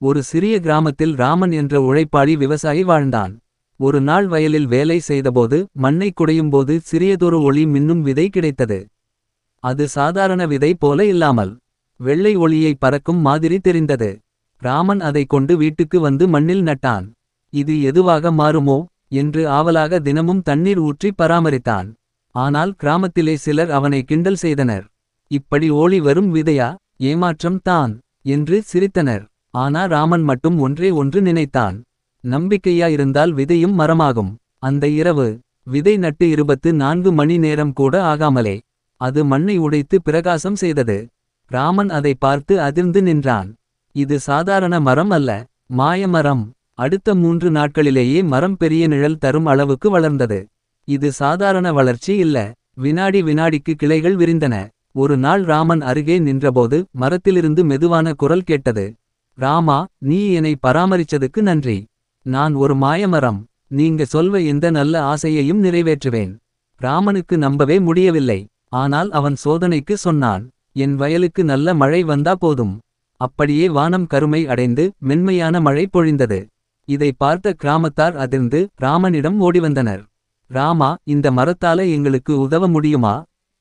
ஒரு சிறிய கிராமத்தில் ராமன் என்ற உழைப்பாளி விவசாயி வாழ்ந்தான். ஒரு நாள் வயலில் வேலை செய்தபோது மண்ணை குடையும்போது சிறியதொரு ஒளி மின்னும் விதை கிடைத்தது. அது சாதாரண விதை போல இல்லாமல் வெள்ளை ஒளியை பறக்கும் மாதிரி தெரிந்தது. ராமன் அதை கொண்டு வீட்டுக்கு வந்து மண்ணில் நட்டான். இது எதுவாக மாறுமோ என்று ஆவலாக தினமும் தண்ணீர் ஊற்றி பராமரித்தான். ஆனால் கிராமத்திலே சிலர் அவனை கிண்டல் செய்தனர். இப்படி ஓடி வரும் விதையா, ஏமாற்றம் தான் என்று சிரித்தனர். ஆனா ராமன் மட்டும் ஒன்றே ஒன்று நினைத்தான். நம்பிக்கையாயிருந்தால் விதையும் மரமாகும். அந்த இரவு விதை நட்டு 24 மணி நேரம் கூட ஆகாமலே அது மண்ணை உடைத்து பிரகாசம் செய்தது. ராமன் அதை பார்த்து அதிர்ந்து நின்றான். இது சாதாரண மரம் அல்ல, மாயமரம். அடுத்த 3 நாட்களிலேயே மரம் பெரிய நிழல் தரும் அளவுக்கு வளர்ந்தது. இது சாதாரண வளர்ச்சி இல்ல. வினாடி வினாடிக்கு கிளைகள் விரிந்தன. ஒரு நாள் ராமன் அருகே நின்றபோது மரத்திலிருந்து மெதுவான குரல் கேட்டது. ராமா, நீ என்னை பராமரிச்சதுக்கு நன்றி. நான் ஒரு மாயமரம். நீங்க சொல்வ எந்த நல்ல ஆசையையும் நிறைவேற்றுவேன். ராமனுக்கு நம்பவே முடியவில்லை. ஆனால் அவன் சோதனைக்கு சொன்னான். என் வயலுக்கு நல்ல மழை வந்தா போதும். அப்படியே வானம் கருமை அடைந்து மென்மையான மழை பொழிந்தது. இதை பார்த்த கிராமத்தார் அதிர்ந்து ராமனிடம் ஓடிவந்தனர். ராமா, இந்த மரத்தால எங்களுக்கு உதவ முடியுமா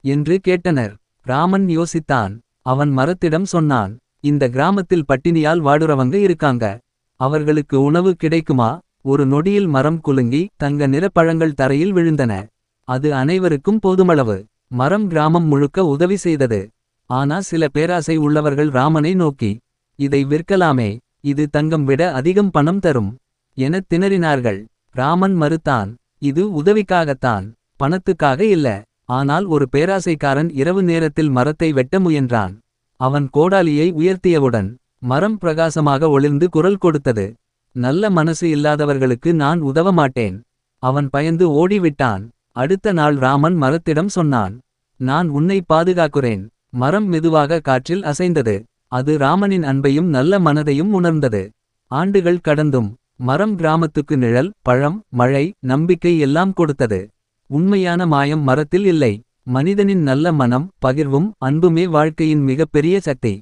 என்று கேட்டனர். ராமன் யோசித்தான். அவன் மரத்திடம் சொன்னான், இந்த கிராமத்தில் பட்டினியால் வாடுறவங்க இருக்காங்க. அவர்களுக்கு உணவு கிடைக்குமா? ஒரு நொடியில் மரம் குலுங்கி தங்க நிற பழங்கள் தரையில் விழுந்தன. அது அனைவருக்கும் போதுமளவு. மரம் கிராமம் முழுக்க உதவி செய்தது. ஆனா சில பேராசை உள்ளவர்கள் ராமனை நோக்கி, இதை விற்கலாமே, இது தங்கம் விட அதிகம் பணம் தரும் எனத் திணறினார்கள். ராமன் மறுத்தான். இது உதவிக்காகத்தான், பணத்துக்காக இல்ல. ஆனால் ஒரு பேராசைக்காரன் இரவு நேரத்தில் மரத்தை வெட்ட முயன்றான். அவன் கோடாலியை உயர்த்தியவுடன் மரம் பிரகாசமாக ஒளிர்ந்து குரல் கொடுத்தது. நல்ல மனசு இல்லாதவர்களுக்கு நான் உதவ மாட்டேன். அவன் பயந்து ஓடிவிட்டான். அடுத்த நாள் ராமன் மரத்திடம் சொன்னான், நான் உன்னை பாதுகாக்கிறேன். மரம் மெதுவாக காற்றில் அசைந்தது. அது ராமனின் அன்பையும் நல்ல மனதையும் உணர்ந்தது. ஆண்டுகள் கடந்தும் மரம் கிராமத்துக்கு நிழல், பழம், மழை, நம்பிக்கை எல்லாம் கொடுத்தது. உண்மையான மாயம் மரத்தில் இல்லை. மனிதனின் நல்ல மனம், பகிர்வும் அன்புமே வாழ்க்கையின் மிகப்பெரிய சக்தி.